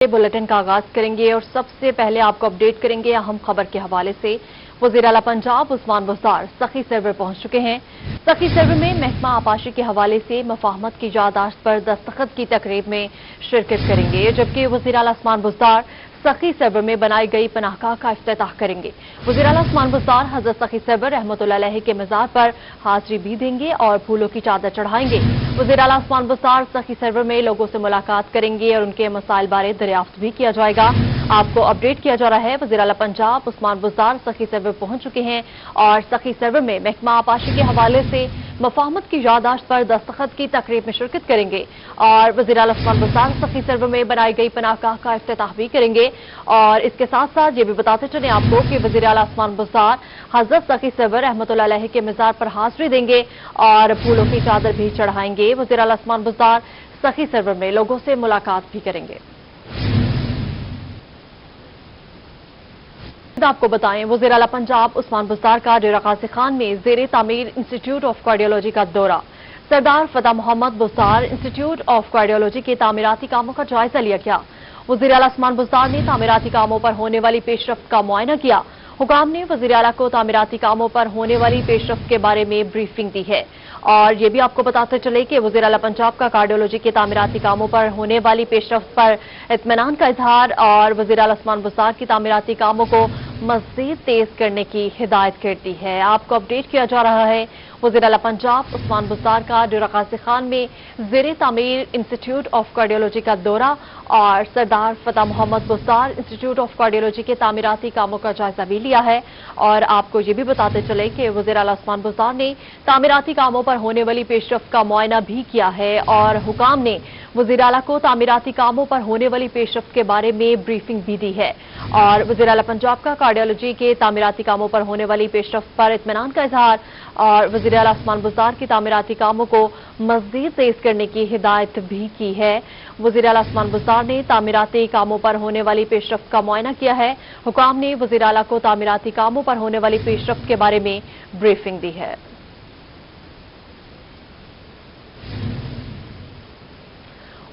Bulletin का आगाज करेंगे और सबसे पहले आपको अपडेट करेंगे अहम खबर के हवाले से। वज़ीर आला पंजाब उस्मान बुज़दार सखी सर्वर पहुंच चुके हैं। सखी सर्वर में महकमा आबाशी के हवाले से मफाहमत की यादाश्त पर दस्तखत की तकरीब में शिरकत करेंगे, जबकि वज़ीर आला उस्मान बुज़दार सखी सर्वर में बनाई गई पनाहगाह का इफ्तिताह करेंगे। वज़ीर आला उस्मान बुज़दार हज़रत सखी सर्वर रहमतुल्लाह अलैह के मज़ार पर हाजिरी भी देंगे और फूलों की चादर चढ़ाएंगे। वज़ीर आला उस्मान बुज़दार सखी सर्वर में लोगों से मुलाकात करेंगे और उनके मसाइल बारे दरियाफ्त भी किया जाएगा। आपको अपडेट किया जा रहा है, वज़ीर आला पंजाब उस्मान बुज़दार सखी सर्वर पहुंच चुके हैं और सखी सर्वर में महकमा आबाशी के हवाले से मफाहमत की यादाश्त पर दस्तखत की तकरीब में शिरकत करेंगे और वज़ीर आला उस्मान बुज़दार सखी सर्वर में बनाई गई पनाहगाह का इफ्तिताह भी करेंगे। और इसके साथ साथ ये भी बताते चले आपको कि वज़ीर आला उस्मान बुज़दार हज़रत सखी सर्वर रहमतुल्लाह अलैह के मज़ार पर हाजिरी देंगे और फूलों की चादर भी चढ़ाएंगे। वज़ीर आला उस्मान बुज़दार सखी सर्वर में लोगों से मुलाकात भी करेंगे। आपको बताएं, वज़ीर आला पंजाब उस्मान बुज़दार का डेरा गाज़ी खान में ज़ेरे तामीर इंस्टीट्यूट ऑफ कार्डियोलॉजी का दौरा। Sardar Fateh Mohammad Buzdar institute of cardiology के तामीराती कामों का जायजा लिया गया। वज़ीर आला उस्मान बुज़दार ने तामीराती कामों पर होने वाली पेशरफ्त का मुआयना किया। हुकाम ने वज़ीर आला को तामीराती कामों पर होने वाली पेशरफ्त के बारे में ब्रीफिंग दी है। और ये भी आपको बताते चले कि वज़ीर आला पंजाब का कार्डियोलॉजी के तामीराती कामों पर होने वाली पेशरफ्त पर इत्मीनान का इजहार और वज़ीर आला उस्मान बुज़दार की तामीराती कामों को मज़ीद तेज करने की हिदायत कर दी है। आपको अपडेट किया जा रहा है, वज़ीर आला पंजाब उस्मान बुज़दार का डेरा गाज़ी खान में ज़ेरे तामीर इंस्टीट्यूट ऑफ कार्डियोलॉजी का दौरा और Sardar Fateh Mohammad Buzdar institute of cardiology के तामीराती कामों का जायजा भी लिया है। और आपको ये भी बताते चले कि वज़ीर आला उस्मान बुज़दार ने तामीराती कामों पर होने वाली पेशरफ्त का मुआयना भी किया है और हुकाम ने वज़ीर आला को तामीराती कामों पर होने वाली पेशरफ्त के बारे में ब्रीफिंग भी दी है। और वज़ीर आला पंजाब का कार्डियोलॉजी के तामीराती कामों पर होने वाली पेशरफ्त पर इत्मीनान का इजहार और वज़ीर आला उस्मान बुज़दार की तामीराती कामों को मज़ीद तेज करने की हिदायत भी की है। वज़ीर आला उस्मान बुज़दार ने तामीराती कामों पर होने वाली पेशरफ्त का मुआयना किया है। हुकाम ने वज़ीर आला को तामीराती कामों पर होने वाली पेशरफ्त के बारे में ब्रीफिंग दी है।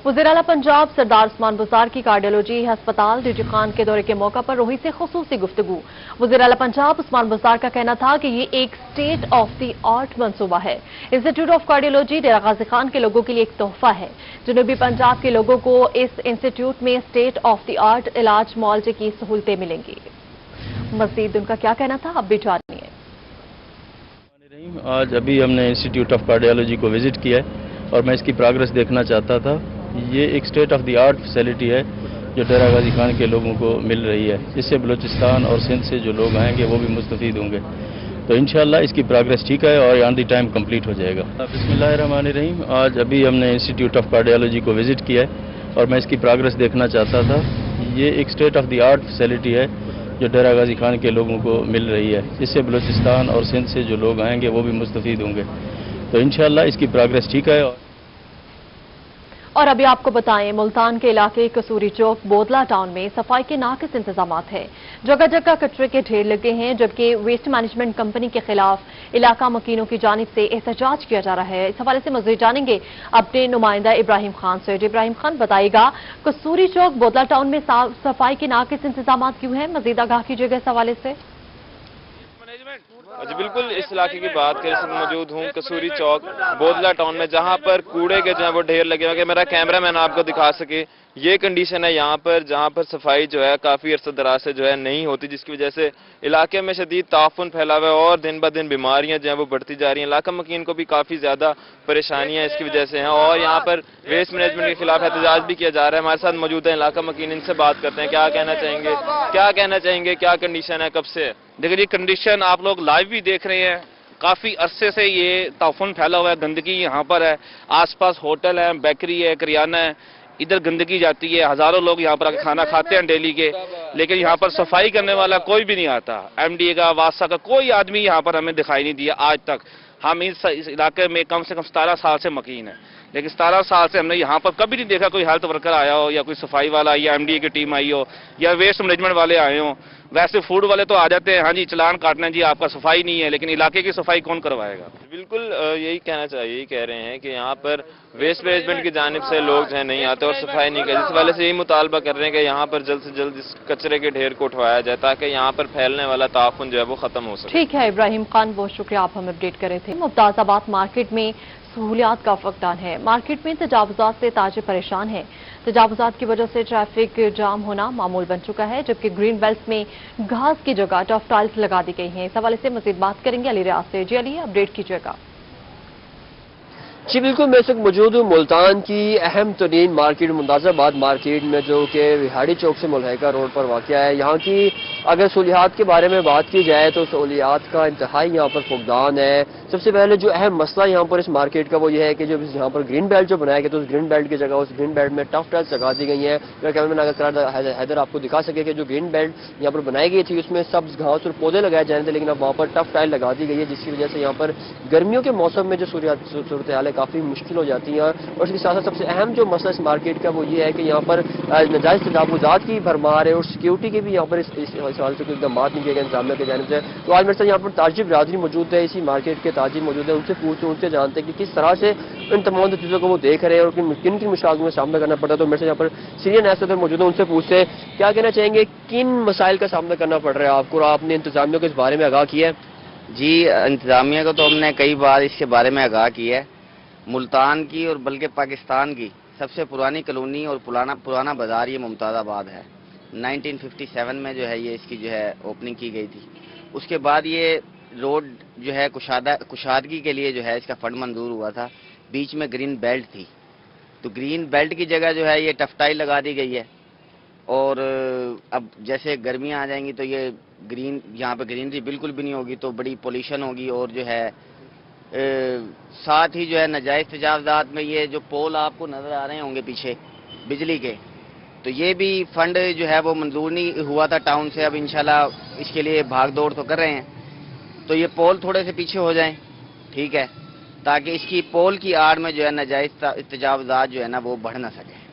वज़ीर आला पंजाब सरदार उस्मान बुज़दार की कार्डियोलॉजी हस्पताल डीजी खान के दौरे के मौका पर रोही से खुसूसी गुफ्तगू। वज़ीर आला पंजाब उस्मान बुज़दार का कहना था कि ये एक स्टेट ऑफ द आर्ट मंसूबा है। इंस्टीट्यूट ऑफ कार्डियोलॉजी डेरा गाज़ी खान के लोगों के लिए एक तोहफा है। जनूबी पंजाब के लोगों को इस इंस्टीट्यूट में स्टेट ऑफ द आर्ट इलाज मुआवजे की सहूलतें मिलेंगी। मज़ीद उनका क्या कहना था, अब भी जानिए। आज अभी हमने इंस्टीट्यूट ऑफ कार्डियोलॉजी को विजिट किया है और मैं इसकी प्रोग्रेस देखना चाहता था। ये एक state of the art facility है जो डेरा गाज़ी खान के लोगों को मिल रही है। इससे बलूचिस्तान और सिंध से जो लोग आएंगे वो भी मुस्तफ़ीद होंगे। तो इंशाअल्लाह इसकी प्रोग्रेस ठीक है और ऑन द टाइम कंप्लीट हो जाएगा। बिस्मिल्लाहिर्रहमानिर्रहीम। आज अभी हमने इंस्टीट्यूट ऑफ कार्डियोलॉजी को विजिट किया है और मैं इसकी प्रोग्रेस देखना चाहता था। ये एक state of the art facility है जो डेरा गाज़ी खान के लोगों को मिल रही है। इससे बलूचिस्तान और सिंध से जो लोग आएंगे वो भी मुस्तफ़ीद होंगे। तो इंशाअल्लाह इसकी प्रोग्रेस ठीक है। और अभी आपको बताएं, मुल्तान के इलाके कसूरी चौक बोदला टाउन में सफाई के नाकिस इंतजामात हैं। जगह जगह कचरे के ढेर लगे हैं, जबकि वेस्ट मैनेजमेंट कंपनी के खिलाफ इलाका मकीनों की जानिब से एहतजाज किया जा रहा है। इस हवाले से मज़ीद जानेंगे अपने नुमाइंदा इब्राहिम खान से। इब्राहिम खान, बताइएगा कसूरी चौक बोदला टाउन में सफाई के नाकिस इंतजामात क्यों हैं? मज़ीद आगाह कीजिएगा इस हवाले से। जी बिल्कुल, इस इलाके की बात करें तो मौजूद हूँ कसूरी चौक बोदला टाउन में, जहाँ पर कूड़े के जो है वो ढेर लगे हुए। मेरा कैमरा मैन आपको दिखा सके, ये कंडीशन है यहाँ पर, जहाँ पर सफाई जो है काफ़ी अरसा दराज से जो है नहीं होती, जिसकी वजह से इलाके में शदीद ताफुन फैला हुआ है और दिन ब दिन बीमारियाँ जो है वो बढ़ती जा रही हैं। इलाका मकीन को भी काफ़ी ज़्यादा परेशानियाँ इसकी वजह से हैं और यहाँ पर वेस्ट मैनेजमेंट के खिलाफ एहतजाज भी किया जा रहा है। हमारे साथ मौजूद है इलाका मकीन, इनसे बात करते हैं। क्या कहना चाहेंगे, क्या कंडीशन है, कब से है? देखिए जी, कंडीशन आप लोग लाइव भी देख रहे हैं। काफ़ी अरसे से ये ताफुन फैला हुआ है, गंदगी यहाँ पर है। आसपास होटल है, बेकरी है, करियाना है, इधर गंदगी जाती है। हज़ारों लोग यहाँ पर आकर खाना खाते हैं डेली के, लेकिन यहाँ पर सफाई करने वाला कोई भी नहीं आता। एमडीए का, वासा का कोई आदमी यहाँ पर हमें दिखाई नहीं दिया आज तक। हम इस इलाके में कम से कम 17 साल से मकीन है, लेकिन 17 साल से हमने यहाँ पर कभी नहीं देखा कोई हेल्थ वर्कर आया हो या कोई सफाई वाला या एमडीए की टीम आई हो या वेस्ट मैनेजमेंट वाले आए हों। वैसे फूड वाले तो आ जाते हैं, हाँ जी चालान काटना है जी, आपका सफाई नहीं है, लेकिन इलाके की सफाई कौन करवाएगा? बिल्कुल यही कहना चाहिए, यही कह रहे हैं कि यहाँ पर वेस्ट मैनेजमेंट की जानिब से लोग जो है नहीं आते और सफाई नहीं करते। इस वाले से यही मुतालबा कर रहे हैं कि यहाँ पर जल्द से जल्द इस कचरे के ढेर को उठवाया जाए ताकि यहाँ पर फैलने वाला ताफुन जो है वो खत्म हो सके। ठीक है इब्राहिम खान, बहुत शुक्रिया, आप हमें अपडेट कर रहे थे। मुफ्ताजाबाद मार्केट में सहूलियात का फकदान है। मार्केट में तजावुजात से ताजिर परेशान हैं। तजावुजात की वजह से ट्रैफिक जाम होना मामूल बन चुका है, जबकि ग्रीन बेल्ट में घास की जगह टफ टाइल्स लगा दी गई हैं। इस हवाले से मजीद बात करेंगे अली रियाज से। जी अली, अपडेट कीजिएगा। जी बिल्कुल, मैं इस वक्त मौजूद हूँ मुल्तान की अहम तरीन मार्केट मुफ्ताजाबाद मार्केट में, जो कि विहाड़ी चौक से मुल्हिका रोड पर वाक़या है। यहाँ की अगर सहूलियात के बारे में बात की जाए तो सहूलियात का इंतहाई यहाँ पर फुकदान है। सबसे पहले जो अहम मसला यहाँ पर इस मार्केट का वो ये है कि जो यहाँ पर ग्रीन बेल्ट जो बनाया गया तो उस ग्रीन बेल्ट की जगह उस ग्रीन बेल्ट में टफ टाइल्स लगा दी गई हैं। कैमरामैन अगर हैदर आपको दिखा सके कि जो ग्रीन बेल्ट यहाँ पर बनाई गई थी उसमें सब्ज घास और पौधे लगाए जाने थे, लेकिन अब वहाँ पर टफ टाइल लगा दी गई है, जिसकी वजह से यहाँ पर गर्मियों के मौसम में जो सूरत हाल है काफ़ी मुश्किल हो जाती है। और उसके साथ साथ सबसे अहम जो मसला इस मार्केट का वो ये है कि यहाँ पर नाजायज़ तजावुज़ात की भरमार है और सिक्योरिटी के भी यहाँ पर इस हाल से कोई इक़दाम नहीं किए गए इंतजामिया की जानिब से। तो आज मेरे साथ यहाँ पर ताजिर बिरादरी मौजूद है, इसी मार्केट के ताजिर मौजूद है, उनसे पूछते उनसे जानते हैं कि किस तरह से इन तमाम चीज़ों को वो देख रहे हैं और किन किन मुश्किलों में सामना करना पड़ता है। तो मेरे से यहाँ पर सीनियर नेशनल मौजूद है, उनसे पूछते हैं क्या कहना चाहेंगे, किन मसाइल का सामना करना पड़ रहा है आपको और आपने इंतजामिया को इस बारे में आगाह किया है? जी, इंतजामिया को तो हमने कई बार इसके बारे में आगाह किया है। मुल्तान की और बल्कि पाकिस्तान की सबसे पुरानी कॉलोनी और पुराना बाज़ार ये मुमताज़ाबाद है। 1957 में जो है ये इसकी जो है ओपनिंग की गई थी। उसके बाद ये रोड जो है कुशादगी के लिए जो है इसका फंड मंजूर हुआ था। बीच में ग्रीन बेल्ट थी, तो ग्रीन बेल्ट की जगह जो है ये टफ टाइल लगा दी गई है। और अब जैसे गर्मियाँ आ जाएंगी तो ये यहाँ पे ग्रीनरी बिल्कुल भी नहीं होगी, तो बड़ी पोल्यूशन होगी। और जो है साथ ही जो है नाजायज़ तजावुज़ात में ये जो पोल आपको नज़र आ रहे होंगे पीछे बिजली के, तो ये भी फंड जो है वो मंजूर नहीं हुआ था टाउन से। अब इंशाल्लाह इसके लिए भाग दौड़ तो कर रहे हैं, तो ये पोल थोड़े से पीछे हो जाएं, ठीक है, ताकि इसकी पोल की आड़ में जो है नाजायज़ तजावुज़ात जो है ना वो बढ़ ना सके।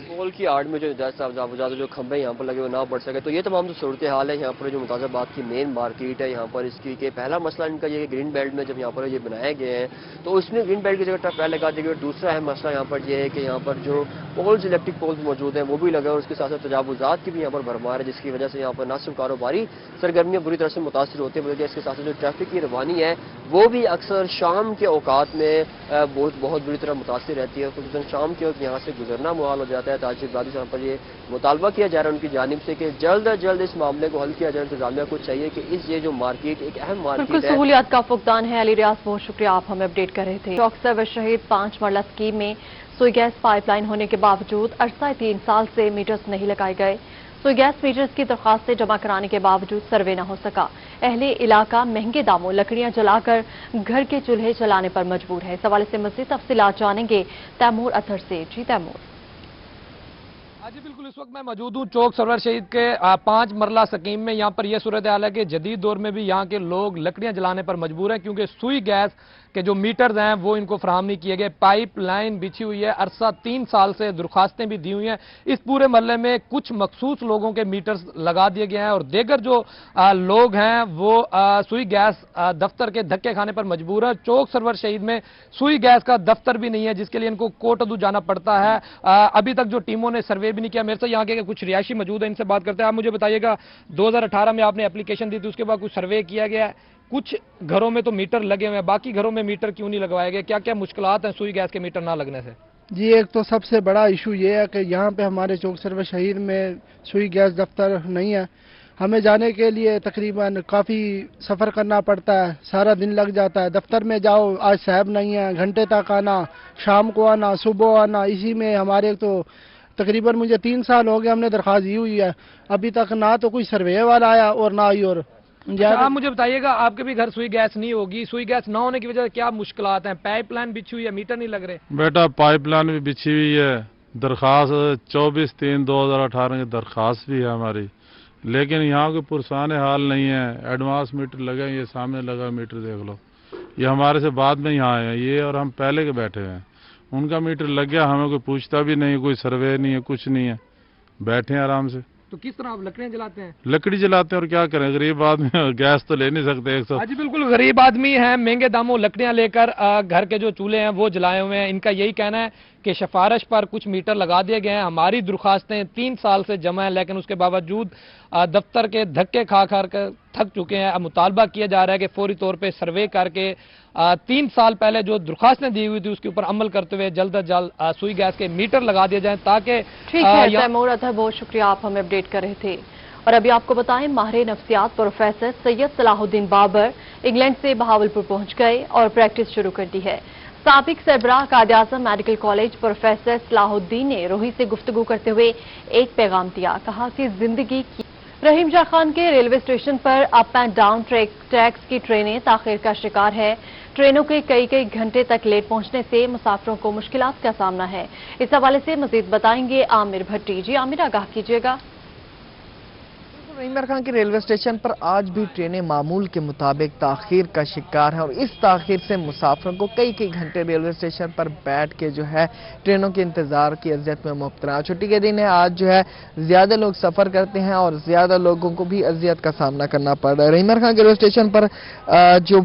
पोल की आड़ में जो जो खंभे यहाँ पर लगे वो ना बढ़ सके। तो ये तमाम जो सूरत हाल है यहाँ पर जो मुफ्ताज़ाबाद की मेन मार्केट है यहाँ पर इसकी के पहला मसला इनका ये ग्रीन बेल्ट में जब यहाँ पर ये बनाए गए हैं तो उसमें ग्रीन बेल्ट की जगह टफ टाइल लगा दी गई। दूसरा अहम मसला यहाँ पर ये है कि यहाँ पर जो पोल्स इलेक्ट्रिक पोल्स मौजूद हैं वो भी लगे और उसके साथ साथ तजावुज़ात की भी यहाँ पर भरमार है, जिसकी वजह से यहाँ पर न सिर्फ कारोबारी सरगर्मियाँ बुरी तरह से मुतासर होती है बल्कि इसके साथ साथ जो ट्रैफिक की रवानी है वो भी अक्सर शाम के औकात में बहुत बुरी तरह मुतासर रहती है। खुसूसन शाम के वक्त यहाँ से गुजरना मुहाल हो जाता है। ताजिर बिरादरी से यहाँ पर ये मुतालबा किया जा रहा है उनकी जानिब से कि जल्द अज जल्द इस मामले को हल किया जाए। इंतजामिया को चाहिए कि ये जो मार्केट एक अहम मार्केट है, सहूलियात का फुकदान है। अली रियाज, बहुत शुक्रिया, आप हमें अपडेट कर रहे थे। चौक सर्विस शहीद 5 मरला स्कीम में सुई गैस पाइपलाइन होने के बावजूद अरसा 3 साल से मीटर्स नहीं लगाए गए। सुई गैस मीटर्स की दरखास्तें जमा कराने के बावजूद सर्वे न हो सका। अहले इलाका महंगे दामों लकड़ियां जलाकर घर के चूल्हे चलाने पर मजबूर है। इस हवाले से मज़ीद तफसीलात जानेंगे तैमूर अथर से। जी तैमूर। जी बिल्कुल, इस वक्त मैं मौजूद हूँ चौक सरवर शहीद के 5 मरला स्कीम में। यहाँ पर यह सूरत हाल है कि जदीद दौर में भी यहाँ के लोग लकड़ियाँ जलाने पर मजबूर हैं, क्योंकि सुई गैस के जो मीटर्स हैं वो इनको फराहम नहीं किए गए। पाइप लाइन बिछी हुई है, अरसा 3 साल से दरखास्तें भी दी हुई हैं। इस पूरे मरले में कुछ मखसूस लोगों के मीटर्स लगा दिए गए हैं और देगर जो लोग हैं वो सुई गैस दफ्तर के धक्के खाने पर मजबूर है। चौक सरवर शहीद में सुई गैस का दफ्तर भी नहीं है, जिसके लिए इनको कोटअदू जाना पड़ता है। अभी तक जो टीमों ने सर्वे भी नहीं किया। मेरे से यहाँ के कुछ रिहायशी मौजूद है, इनसे बात करते हैं। आप मुझे बताइएगा, 2018 में आपने एप्लीकेशन दी थी, उसके बाद कुछ सर्वे किया गया है, कुछ घरों में तो मीटर लगे हुए हैं, बाकी घरों में मीटर क्यों नहीं लगवाए गए? क्या क्या मुश्किलात हैं सुई गैस के मीटर ना लगने से? जी, एक तो सबसे बड़ा इशू ये है कि यहाँ पे हमारे चौक सर्विस शहीद में सुई गैस दफ्तर नहीं है। हमें जाने के लिए तकरीबन काफ़ी सफ़र करना पड़ता है, सारा दिन लग जाता है। दफ्तर में जाओ, आज साहब नहीं है, घंटे तक आना, शाम को आना, सुबह आना, इसी में हमारे तो तकरीबन मुझे 3 साल हो गए हमने दरख्वास्त दी हुई है, अभी तक ना तो कोई सर्वे वाला आया और ना ही। और आप मुझे बताइएगा, आपके भी घर सुई गैस नहीं होगी, सुई गैस ना होने की वजह से क्या मुश्किलात हैं? पाइपलाइन बिछी हुई है, मीटर नहीं लग रहे? बेटा, पाइपलाइन भी बिछी हुई है, दरखास्त 24/3/2018 की दरखास्त भी है हमारी, लेकिन यहाँ के पुरसान हाल नहीं है। एडवांस मीटर लगे, ये सामने लगा मीटर देख लो, ये हमारे से बाद में यहाँ आए हैं ये, और हम पहले के बैठे हैं। उनका मीटर लग गया, हमें कोई पूछता भी नहीं, कोई सर्वे नहीं है, कुछ नहीं है, बैठे हैं आराम से। तो किस तरह आप लकड़ियां जलाते हैं? लकड़ी जलाते हैं और क्या करें, गरीब आदमी गैस तो ले नहीं सकते। हाँ जी बिल्कुल, गरीब आदमी हैं, महंगे दामों लकड़ियां लेकर घर के जो चूल्हे हैं वो जलाए हुए हैं। इनका यही कहना है कि सिफारिश पर कुछ मीटर लगा दिए गए हैं। हमारी दरख्वास्तें 3 साल से जमा है, लेकिन उसके बावजूद दफ्तर के धक्के खा कर थक चुके हैं। अब मुतालबा किया जा रहा है कि फौरी तौर पर सर्वे करके 3 साल पहले जो दरख्वास्तें दी हुई थी उसके ऊपर अमल करते हुए जल्द अज जल्द सुई गैस के मीटर लगा दिए जाएं, ताकि ठीक है तैमूर अतहर, बहुत शुक्रिया, आप हमें अपडेट कर रहे थे। और अभी आपको बताएं, माहिर नफ्सियात प्रोफेसर सैयद सलाहुद्दीन बाबर इंग्लैंड से बहावलपुर पहुंच गए और प्रैक्टिस शुरू कर दी है। साबिक सरबराह Quaid-e-Azam medical college professor Salahuddin ने रोही से गुफ्तगू करते हुए एक पैगाम दिया। कहा कि जिंदगी की रहीम शाह खान के रेलवे स्टेशन पर अप एंड डाउन ट्रैक्स की ट्रेनें ताखीर का शिकार है। ट्रेनों के कई घंटे तक लेट पहुंचने से मुसाफिरों को मुश्किलात का सामना है। इस हवाले से मजीद बताएंगे आमिर भट्टी। जी आमिर, आगाह कीजिएगा। रहीम शाह खान के रेलवे स्टेशन पर आज भी ट्रेनें मामूल के मुताबिक ताखीर का शिकार है और इस ताखीर से मुसाफिरों को कई घंटे रेलवे स्टेशन पर बैठ के जो है ट्रेनों के इंतजार की अजियत में मुब्तला। छुट्टी के दिन है, आज जो है ज्यादा लोग सफर करते हैं और ज्यादा लोगों को भी अजियत का सामना करना पड़ रहा है। रहीम शाह खान के रेलवे स्टेशन पर जो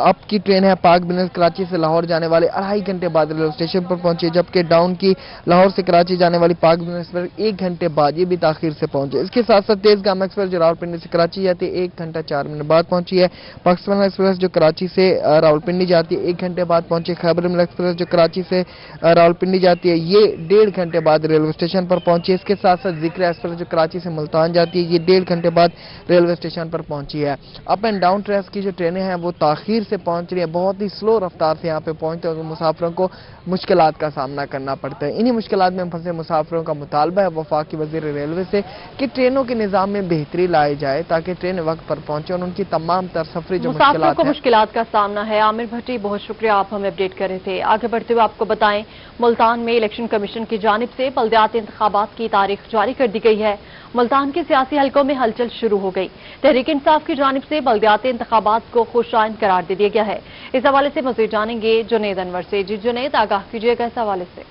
अप की ट्रेन है पाक बिजनेस कराची से लाहौर जाने वाले 2.5 घंटे बाद रेलवे स्टेशन पर पहुंची, जबकि डाउन की लाहौर से कराची जाने वाली पाक बिजनेस पर 1 घंटे बाद ये भी ताखीर से पहुंचे। इसके साथ साथ तेज गामा एक्सप्रेस जो रावलपिंडी से कराची जाती है 1 घंटा 4 मिनट बाद पहुंची है। पाकिस्तान एक्सप्रेस जो कराची से रावलपिंडी जाती है 1 घंटे बाद पहुंची। खैबर मिल एक्सप्रेस जो कराची से रावलपिंडी जाती है ये 1.5 घंटे बाद रेलवे स्टेशन पर पहुंची है। इसके साथ साथ जिक्र एक्सप्रेस जो कराची से मुल्तान जाती है ये 1.5 घंटे बाद रेलवे स्टेशन पर पहुंची है। अप एंड डाउन ट्रैक्स की जो ट्रेनें हैं वो ताखीर से पहुंच रही है, बहुत ही स्लो रफ्तार से यहाँ पे पहुंचते हैं, तो मुसाफिरों को मुश्किलात का सामना करना पड़ता है। इन्हीं मुश्किलात में फंसे मुसाफिरों का मुतालबा है वफाकी वजीर रेलवे से कि ट्रेनों के निज़ाम में बेहतरी लाई जाए ताकि ट्रेन वक्त पर पहुंचे और उनकी तमाम तर सफरी जो मुसाफिरों को मुश्किलात का सामना है। आमिर भट्टी, बहुत शुक्रिया, आप हमें अपडेट कर रहे थे। आगे बढ़ते हुए आपको बताएं, मुल्तान में इलेक्शन कमीशन की जानिब से बल्दियाती इंतखाबात की तारीख जारी कर दी गई है। मुल्तान के सियासी हलकों में हलचल शुरू हो गई। तहरीक इंसाफ की जानिब से बल्दियाती इंतखाबात को खुशाइन करार दे दिया गया है। इस हवाले से मजीद जानेंगे जुनेद अनवर से। जी जुनेद, आगाह कीजिएगा इस हवाले से।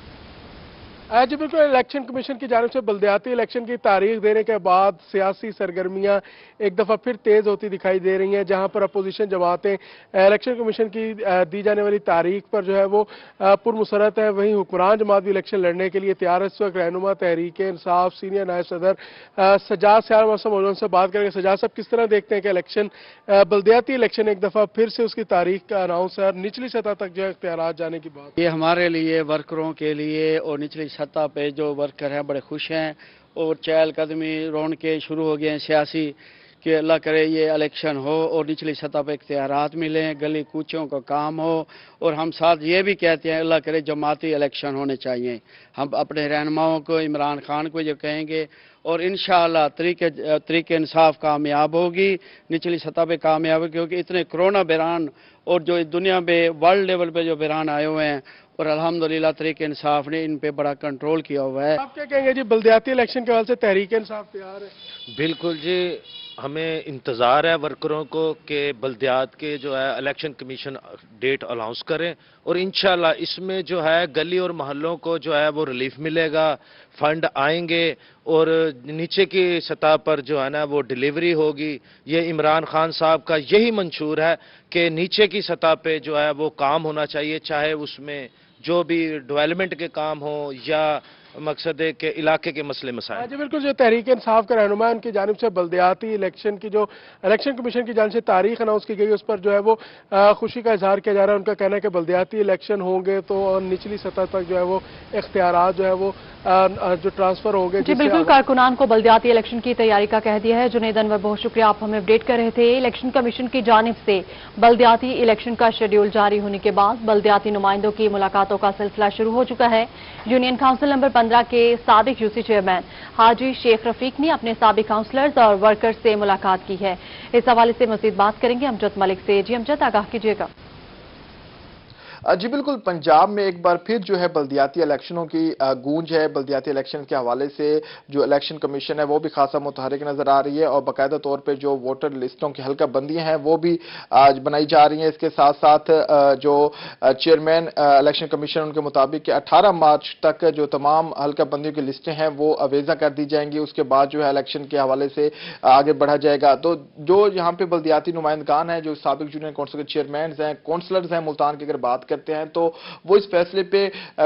जी बिल्कुल, इलेक्शन कमीशन की जानिब से बल्दियाती इलेक्शन की तारीख देने के बाद सियासी सरगर्मियां एक दफ़ा फिर तेज़ होती दिखाई दे रही हैं, जहां पर अपोजिशन जमातें इलेक्शन कमीशन की दी जाने वाली तारीख पर जो है वो पुरमसरत है। वहीं हुक्मरान जमात भी इलेक्शन लड़ने के लिए तैयार है। इस वक्त रहनुमा तहरीक इंसाफ सीनियर नायब सदर सजाद सियार मौजूद से बात करेंगे। सजाद साहब, किस तरह देखते हैं कि इलेक्शन बल्दियाती इलेक्शन एक दफ़ा फिर से उसकी तारीख का अनाउंस है और निचली सतह तक जो है इख्तियारात जाने की बात? ये हमारे लिए, वर्करों के लिए और निचली सतह पे जो वर्कर हैं बड़े खुश हैं और चहलकदमी रौनकें शुरू हो गए हैं सियासी कि अल्लाह करे ये इलेक्शन हो और निचली सतह पर इख्तियारात मिलें, गली कूचों का काम हो। और हम साथ ये भी कहते हैं अल्लाह करे जमाती इलेक्शन होने चाहिए। हम अपने रहनुमाओं को, इमरान खान को जो कहेंगे और इंशाअल्लाह तरीके इंसाफ कामयाब होगी, निचली सतह पे कामयाब होगी, क्योंकि इतने कोरोना बहरान और जो दुनिया में वर्ल्ड लेवल पे जो बहरान आए हुए हैं और अल्हम्दुलिल्लाह तहरीक इंसाफ ने इन पे बड़ा कंट्रोल किया हुआ है। आप क्या कहेंगे जी, बल्दियाती इलेक्शन के हवाले से तहरीक इंसाफ तैयार है? बिल्कुल जी, हमें इंतज़ार है वर्करों को कि बल्दियात के जो है इलेक्शन कमीशन डेट अनाउंस करें और इंशाल्लाह इसमें जो है गली और मोहल्लों को जो है वो रिलीफ मिलेगा, फंड आएंगे और नीचे की सतह पर जो है ना वो डिलीवरी होगी। ये इमरान खान साहब का यही मंशूर है कि नीचे की सतह पे जो है वो काम होना चाहिए, चाहे उसमें जो भी डेवलपमेंट के काम हो या मकसद है कि इलाके के मसले मसाइल। जी बिल्कुल, जो तहरीक इंसाफ का रहनुमा है उनकी जानिब से बल्दियाती इलेक्शन की जो इलेक्शन कमीशन की जानिब से तारीख अनाउंस की गई उस पर जो है वो खुशी का इजहार किया जा रहा है। उनका कहना है कि बल्दियाती इलेक्शन होंगे तो निचली सतह तक जो है वो इख्तियारात जो है वो जो ट्रांसफर होंगे। जी बिल्कुल, कारकुनान को बल्दियाती इलेक्शन की तैयारी का कह दिया है। जुनेद अनवर, बहुत शुक्रिया, आप हमें अपडेट कर रहे थे। इलेक्शन कमीशन की जानिब से बल्दियाती इलेक्शन का शेड्यूल जारी होने के बाद बल्दियाती नुमाइंदों की मुलाकातों का सिलसिला शुरू हो चुका है। यूनियन काउंसिल नंबर 15 के साबिक यूसी चेयरमैन हाजी शेख रफीक ने अपने साबिक काउंसलर्स और वर्कर्स से मुलाकात की है। इस हवाले से मजीद बात करेंगे अमजद मलिक से। जी अमजद, आगाह कीजिएगा। जी बिल्कुल, पंजाब में एक बार फिर जो है बल्दियाती इलेक्शनों की गूंज है। बल्दियाती इलेक्शन के हवाले से जो इलेक्शन कमीशन है वो भी खासा मुतहरिक नजर आ रही है और बाकायदा तौर पे जो वोटर लिस्टों की हल्का बंदियां हैं वो भी आज बनाई जा रही हैं। इसके साथ साथ जो चेयरमैन इलेक्शन कमीशन उनके मुताबिक 18 मार्च तक जो तमाम हल्का बंदियों की लिस्टें हैं वो अवेजा कर दी जाएंगी। उसके बाद जो है इलेक्शन के हवाले से आगे बढ़ा जाएगा। तो जो यहाँ पे बल्दियाती नुमाइंदगान हैं, जो साबिक यूनियन काउंसिल के चेयरमैन हैं, काउंसलर्स हैं मुल्तान की अगर बात करते हैं तो वो इस फैसले पे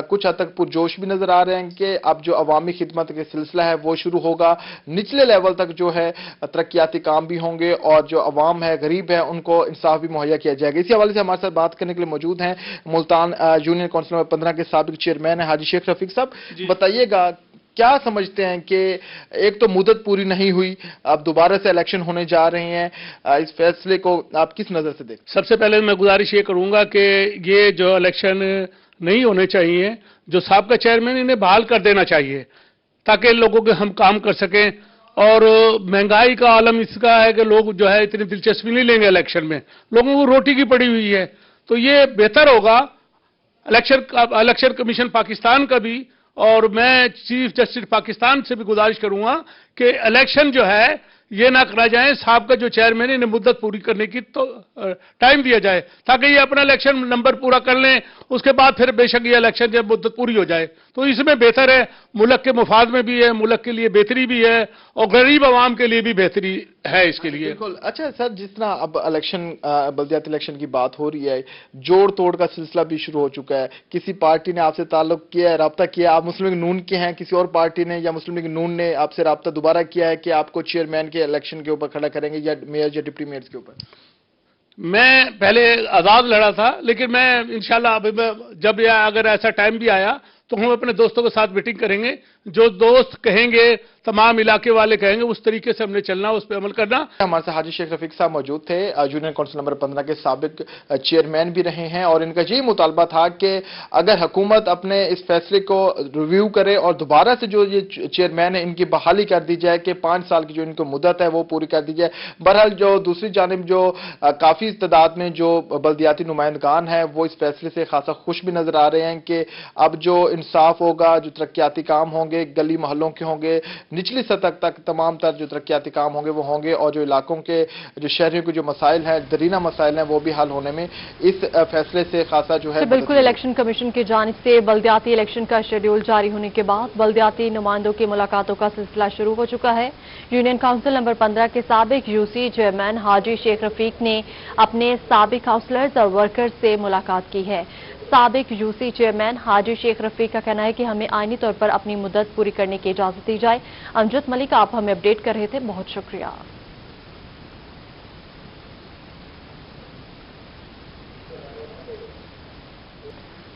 कुछ हद तक पुरजोश भी नजर आ रहे हैं कि अब जो अवामी खिदमत का सिलसिला है वो शुरू होगा। निचले लेवल तक जो है तरक्याती काम भी होंगे और जो अवाम है, गरीब है, उनको इंसाफ भी मुहैया किया जाएगा। इसी हवाले से हमारे साथ बात करने के लिए मौजूद हैं मुल्तान यूनियन काउंसिल नंबर 15 के साबिक चेयरमैन है हाजी शेख रफीक साहब। बताइएगा क्या समझते हैं कि एक तो मुद्दत पूरी नहीं हुई, अब दोबारा से इलेक्शन होने जा रहे हैं, इस फैसले को आप किस नजर से देखते हैं? सबसे पहले मैं गुजारिश ये करूंगा कि ये जो इलेक्शन नहीं होने चाहिए, जो साहब चेयरमैन इन्हें बहाल कर देना चाहिए ताकि लोगों के हम काम कर सकें। और महंगाई का आलम इसका है कि लोग जो है इतनी दिलचस्पी नहीं लेंगे इलेक्शन में, लोगों को रोटी की पड़ी हुई है। तो ये बेहतर होगा इलेक्शन कमीशन पाकिस्तान का भी, और मैं चीफ जस्टिस पाकिस्तान से भी गुजारिश करूंगा कि इलेक्शन जो है ये ना करा जाए, साहब का जो चेयरमैन है इन्हें मुद्दत पूरी करने की तो टाइम दिया जाए ताकि ये अपना इलेक्शन नंबर पूरा कर लें, उसके बाद फिर बेशक ये इलेक्शन जब मुद्दत पूरी हो जाए तो इसमें बेहतर है, मुल्क के मुफाद में भी है, मुल्क के लिए बेहतरी भी है और गरीब आवाम के लिए भी बेहतरी है इसके लिए। बिल्कुल। अच्छा सर, जिस तरह अब इलेक्शन बल्दियाती इलेक्शन की बात हो रही है, जोड़ तोड़ का सिलसिला भी शुरू हो चुका है। किसी पार्टी ने आपसे ताल्लुक किया है, रब्ता किया, आप मुस्लिम लीग नून के हैं, किसी और पार्टी ने या मुस्लिम लीग नून ने आपसे रब्ता दोबारा किया है कि आपको चेयरमैन के इलेक्शन के ऊपर खड़ा करेंगे या मेयर या डिप्टी मेयर के ऊपर? मैं पहले आजाद लड़ा था, लेकिन मैं इंशाल्लाह जब अगर ऐसा टाइम भी आया तो हम अपने दोस्तों के साथ मीटिंग करेंगे, जो दोस्त कहेंगे, तमाम इलाके वाले कहेंगे, उस तरीके से हमने चलना, उस पर अमल करना। हमारे साथ हाजी शेख रफीक साहब मौजूद थे, यूनियन काउंसिल नंबर 15 के साबिक चेयरमैन भी रहे हैं और इनका यही मुतालबा था कि अगर हुकूमत अपने इस फैसले को रिव्यू करे और दोबारा से जो ये चेयरमैन है इनकी बहाली कर दी जाए कि 5 साल की जो इनको मुद्दत है वो पूरी कर दी जाए। बहरहाल जो दूसरी जानिब जो काफी तादाद में जो बल्दियाती नुमाइंदगान है वो इस फैसले से खासा खुश भी नजर आ रहे हैं कि अब जो इंसाफ होगा, जो तरक्याती काम होंगे, गली मोहल्लों के होंगे, निचली सतह तक तमाम तर जो तरक्याती काम होंगे वो होंगे और जो इलाकों के जो शहरियों के जो मसाइल हैं, दरीना मसाइल हैं, वो भी हल होने में इस फैसले से खासा जो है। बिल्कुल, इलेक्शन कमीशन की जानिब से बल्दियाती इलेक्शन का शेड्यूल जारी होने के बाद बल्दियाती नुमाइंदों की मुलाकातों का सिलसिला शुरू हो चुका है। यूनियन काउंसिल नंबर 15 के साबिक यूसी चेयरमैन हाजी शेख रफीक ने अपने साबिक काउंसलर्स और वर्कर्स से मुलाकात की है। साबिक यूसी चेयरमैन हाजी शेख रफीक का कहना है कि हमें आईनी तौर पर अपनी मुद्दत पूरी करने की इजाजत दी जाए। अमजद मलिक, आप हमें अपडेट कर रहे थे, बहुत शुक्रिया।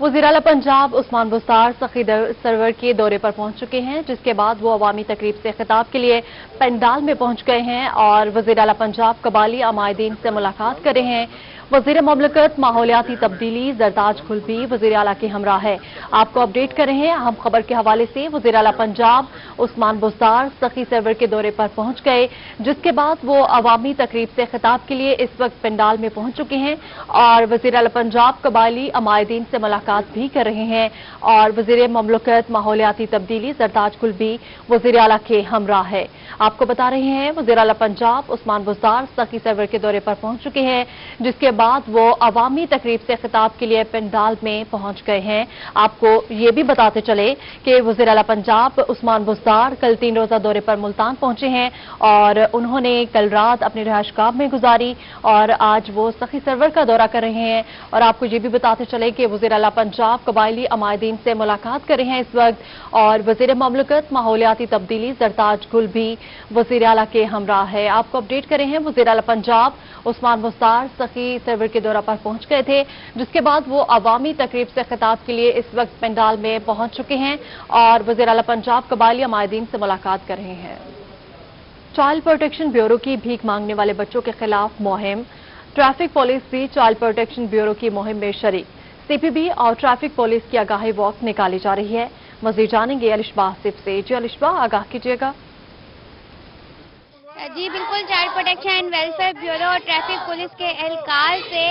वज़ीर आला पंजाब उस्मान बुज़दार सखी सरवर के दौरे पर पहुंच चुके हैं, जिसके बाद वो अवामी तकरीब से खिताब के लिए पंडाल में पहुंच गए हैं और वज़ीर आला पंजाब कबाली अमायदीन से मुलाकात कर रहे हैं। वज़ीर ममलकत माहौलियाती तब्दीली जरदाज खुलबी वज़ीर आला के हमरा है। आपको अपडेट कर रहे हैं अहम खबर के हवाले से। वज़ीर आला पंजाब उस्मान बुज़दार सखी सरवर के दौरे पर पहुंच गए, जिसके बाद वो अवामी तकरीब से खिताब के लिए इस वक्त पंडाल में पहुंच चुके हैं और वज़ीर आला पंजाब कबाली अमायदीन से मुलाकात भी कर रहे हैं और वज़ीर ममलकत माहौलियाती तब्दीली जरदाज खुलबी वज़ीर आला के हमरा है। आपको बता रहे हैं वज़ीर आला पंजाब उस्मान बुज़दार सखी सरवर के दौरे पर पहुंच चुके हैं, जिसके बाद वो अवामी तकरीब से खिताब के लिए पंडाल में पहुंच गए हैं। आपको ये भी बताते चले कि वज़ीर आला पंजाब उस्मान बुज़दार कल 3 रोजा दौरे पर मुल्तान पहुंचे हैं और उन्होंने कल रात अपनी रिहाइशगाह में गुजारी और आज वो सखी सरवर का दौरा कर रहे हैं। और आपको ये भी बताते चले कि वज़ीर आला पंजाब कबायली अमायदीन से मुलाकात कर रहे हैं इस वक्त और वज़ीर ममलकत माहौलियाती तब्दीली जरदाज गुल भी वज़ीर आला के हमरा है। आपको अपडेट कर रहे हैं वज़ीर आला पंजाब उस्मान बुज़दार सखी सरवर के दौरा पर पहुंच गए थे, जिसके बाद वो अवामी तकरीब से खिताब के लिए इस वक्त पंडाल में पहुंच चुके हैं और वज़ीर आला पंजाब कबायली अमायदीन से मुलाकात कर रहे हैं। चाइल्ड प्रोटेक्शन ब्यूरो की भीख मांगने वाले बच्चों के खिलाफ मुहिम। ट्रैफिक पुलिस भी चाइल्ड प्रोटेक्शन ब्यूरो की मुहिम में शरीक। सीपीबी और ट्रैफिक पुलिस की आगाही वॉक निकाली जा रही है। मज़ीद जानेंगे अलिशबा आसिफ से। जी अलिशबा, आगाह कीजिएगा। जी बिल्कुल, child protection and welfare bureau और ट्रैफिक पुलिस के एहलकार से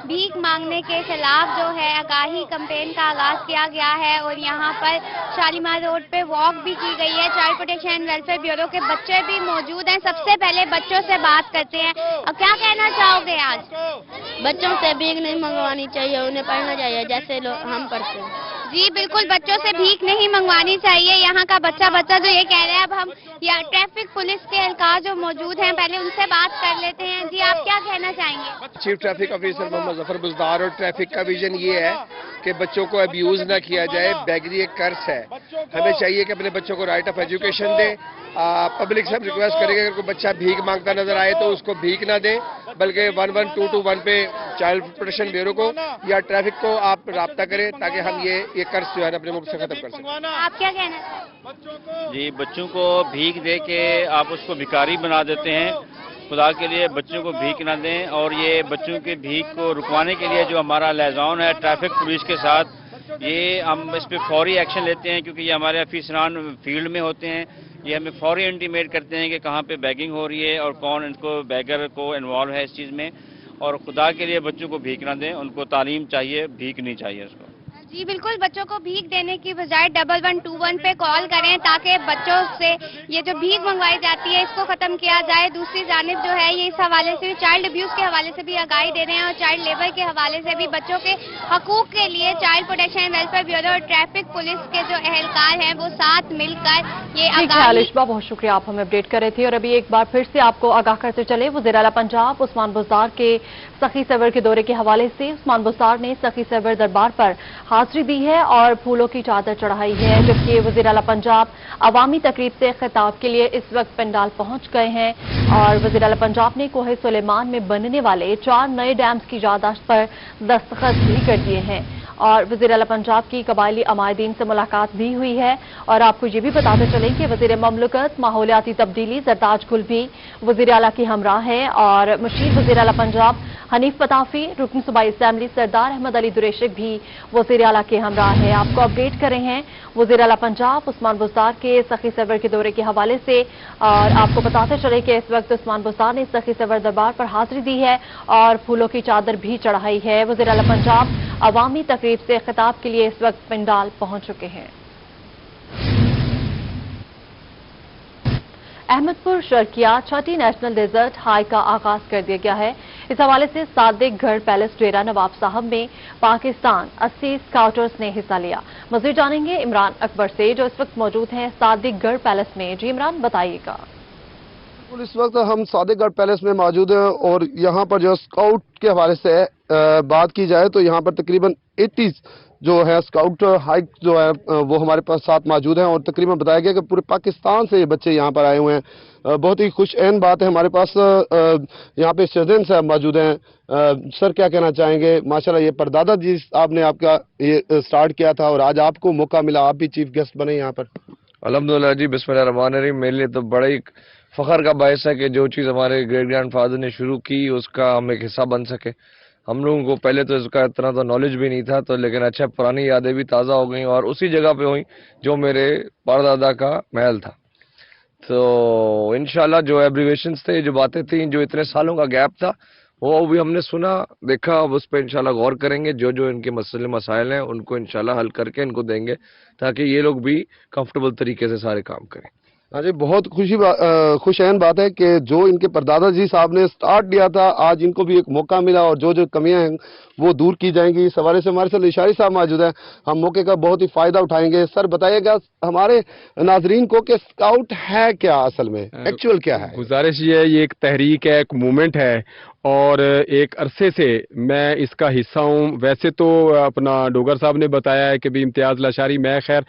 भीख मांगने के खिलाफ जो है आगाही कैंपेन का आगाज किया गया है और यहाँ पर शालीमार रोड पे वॉक भी की गई है। Child protection and welfare bureau के बच्चे भी मौजूद हैं। सबसे पहले बच्चों से बात करते हैं। क्या कहना चाहोगे आज? बच्चों से भीख नहीं मंगवानी चाहिए, उन्हें पढ़ना चाहिए जैसे हम पढ़ते हैं। जी बिल्कुल, बच्चों से भीख नहीं मंगवानी चाहिए। यहाँ का बच्चा जो ये कह रहे हैं। अब हम यहाँ ट्रैफिक पुलिस के एहलकार जो मौजूद हैं, पहले उनसे बात कर लेते हैं। जी आप क्या कहना चाहेंगे? Chief traffic officer Mohammad Zafar Buzdar और ट्रैफिक का विजन ये है कि बच्चों को अब्यूज ना किया जाए। बेगरी एक कर्ज है, हमें चाहिए कि अपने बच्चों को right of education they. Public से हम रिक्वेस्ट करेंगे अगर कोई बच्चा भीख मांगता नजर आए तो उसको भीख ना दे, बल्कि 11221 पे चाइल्ड प्रोटेक्शन ब्यूरो को या ट्रैफिक को आप राब्ता करें ताकि हम ये कर्ज जो है अपने मुल्क से खत्म कर सकें। आप क्या कहना? जी, बच्चों को भीख दे के आप उसको भिखारी बना देते हैं। खुदा के लिए बच्चों को भीख ना दें। और ये बच्चों के भीख को रुकवाने के लिए जो हमारा लियाज़ान है ट्रैफिक पुलिस के साथ, ये हम इस पर फौरी एक्शन लेते हैं क्योंकि ये हमारे अफसरान फील्ड में होते हैं। ये हमें फौरी इंटीमेट करते हैं कि कहाँ पे बैगिंग हो रही है और कौन इनको बैगर को इन्वॉल्व है इस चीज़ में। और खुदा के लिए बच्चों को भीख ना दें, उनको तालीम चाहिए, भीख नहीं चाहिए उसको। जी बिल्कुल, बच्चों को भीख देने की बजाय 1121 पे कॉल करें ताकि बच्चों से ये जो भीख मंगवाई जाती है इसको खत्म किया जाए। दूसरी जानिब जो है ये इस हवाले से भी चाइल्ड अब्यूज के हवाले से भी आगाही दे रहे हैं और चाइल्ड लेबर के हवाले से भी बच्चों के हकूक के लिए child protection and welfare bureau और ट्रैफिक पुलिस के जो एहलकार हैं वो साथ मिलकर ये आगाही। बहुत शुक्रिया, आप हमें अपडेट कर रहे थे। और अभी एक बार फिर से आपको आगाह करते चले, वज़ीर आला पंजाब उस्मान बुज़दार के सखी सरवर के दौरे के हवाले से उस्मान बुज़दार ने सखी सरवर दरबार पर हाजिरी दी है और फूलों की चादर चढ़ाई है, जबकि वज़ीर आला पंजाब अवामी तकरीब से खिताब के लिए इस वक्त पंडाल पहुंच गए हैं। और वज़ीर आला पंजाब ने कोहे सुलेमान में बनने वाले 4 नए डैम्स की याददाश्त पर दस्तखत भी कर दिए हैं। और वज़ीर आला पंजाब की कबायली अमायदीन से मुलाकात भी हुई है। और आपको ये भी बताते चलें कि वज़ीर ममलकत माहौलियाती तब्दीली जरताज गुल भी वज़ीर आला की हमरा है। और मशीर वज़ीर आला पंजाब हनीफ पताफी, रुकन सूबाई असेंबली सरदार अहमद अली दुरेशिक भी वज़ीर आला के हमरा है। आपको अपडेट कर रहे हैं वज़ीर आला पंजाब उस्मान बुज़दार के सखी सरवर के दौरे के हवाले से। और आपको बताते चले कि इस वक्त उस्मान बुज़दार ने सखी सरवर दरबार पर हाजिरी दी है और फूलों की चादर भी चढ़ाई है। वज़ीर आला पंजाब अवामी तकरीब से खिताब के लिए इस वक्त पंडाल पहुंच चुके हैं। अहमदपुर शर्किया छठी नेशनल डेजर्ट हाई का आगाज कर दिया गया है। इस हवाले से सादिक गढ़ पैलेस डेरा नवाब साहब में पाकिस्तान 80 स्काउटर्स ने हिस्सा लिया। मज़ीद जानेंगे इमरान अकबर से जो इस वक्त मौजूद हैं सादिक गढ़ पैलेस में। जी इमरान, बताइएगा। इस वक्त हम सादिक गढ़ पैलेस में मौजूद हैं और यहाँ पर जो स्काउट के हवाले से बात की जाए तो यहाँ पर तकरीबन 80 जो है स्काउट हाइक जो है वो हमारे पास साथ मौजूद हैं और तकरीबन बताया गया कि पूरे पाकिस्तान से ये बच्चे यहाँ पर आए हुए हैं। बहुत ही खुश एन बात है। हमारे पास यहाँ पे चिल्ड्रन साहब मौजूद हैं। सर क्या कहना चाहेंगे? माशाल्लाह ये परदादा जी आपने आपका ये स्टार्ट किया था और आज आपको मौका मिला, आप भी चीफ गेस्ट बने यहाँ पर। अल्हम्दुलिल्लाह जी, बिस्मिल्लाहिर्रहमानिर्रहीम। मेरे लिए तो बड़ा ही फखर का बायस है कि जो चीज़ हमारे ग्रेट ग्रैंड फादर ने शुरू की उसका हम एक हिस्सा बन सके। हम लोगों को पहले तो इसका इतना तो नॉलेज भी नहीं था, तो लेकिन अच्छा पुरानी यादें भी ताज़ा हो गई और उसी जगह पे हुई जो मेरे परदादा का महल था। तो इंशाल्लाह जो एब्रीवेशंस थे, जो बातें थी, जो इतने सालों का गैप था, वो भी हमने सुना, देखा। अब उस पर इंशाल्लाह गौर करेंगे। जो जो इनके मसले मसाइल हैं उनको इंशाल्लाह हल करके इनको देंगे ताकि ये लोग भी कंफर्टेबल तरीके से सारे काम करें। हाँ जी, बहुत खुशैन बात है कि जो इनके परदादा जी साहब ने स्टार्ट दिया था आज इनको भी एक मौका मिला और जो जो कमियां हैं वो दूर की जाएंगी। इस हवाले से हमारे साथ इशारी साहब मौजूद हैं, हम मौके का बहुत ही फायदा उठाएंगे। सर बताइएगा हमारे नाजरीन को कि स्काउट है क्या, असल में एक्चुअल क्या है? गुजारिश ये है, ये एक तहरीक है, एक मूवमेंट है और एक अरसे से मैं इसका हिस्सा हूँ। वैसे तो अपना डोगर साहब ने बताया है कि भी इम्तियाज़ लाशारी, मैं खैर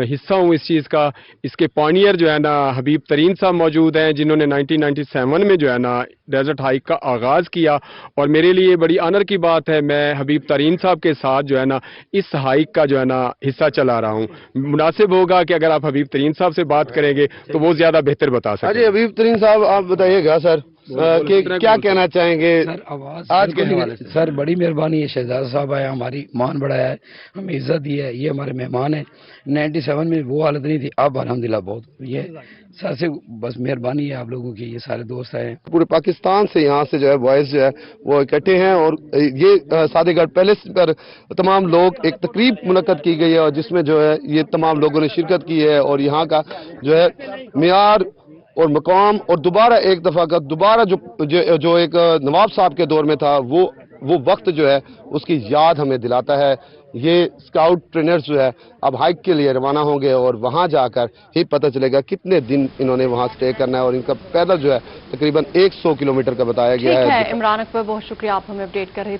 हिस्सा हूँ इस चीज़ का। इसके पानियर जो है ना हबीब तरीन साहब मौजूद हैं जिन्होंने 1997 में जो है ना डेजर्ट हाइक का आगाज़ किया और मेरे लिए बड़ी ऑनर की बात है, मैं हबीब तरीन साहब के साथ जो है ना इस हाइक का जो है ना हिस्सा चला रहा हूँ। मुनासिब होगा कि अगर आप हबीब तरीन साहब से बात करेंगे तो वो ज़्यादा बेहतर बता सकते हैं। हबीब तरीन साहब आप बताइएगा। सर कि क्या कहना चाहेंगे आज के हवाले से? सर बड़ी मेहरबानी है, शहजाद साहब आया, हमारी मान बढ़ाया है, हमें इज्जत दी है, ये हमारे मेहमान है। 97 में वो हालत नहीं थी, अब अल्हम्दुलिल्लाह बहुत ये सर से बस मेहरबानी है आप लोगों की, ये सारे दोस्त आए। पूरे पाकिस्तान से यहाँ से जो है बॉयज जो है वो इकट्ठे हैं और ये सादेगढ़ पैलेस पर तमाम लोग एक तकरीब मुनक्कद की गई है और जिसमें जो है ये तमाम लोगों ने शिरकत की है और यहाँ का जो है मियार और मकाम और दोबारा एक दफा का दोबारा जो एक नवाब साहब के दौर में था वो वक्त जो है उसकी याद हमें दिलाता है। ये स्काउट ट्रेनर्स जो है अब हाइक के लिए रवाना होंगे और वहां जाकर ही पता चलेगा कितने दिन इन्होंने वहां स्टे करना है और इनका पैदल जो है तकरीबन 100 किलोमीटर का बताया गया है। इमरान अकबर, बहुत शुक्रिया, आप हमें अपडेट कर रहे थे।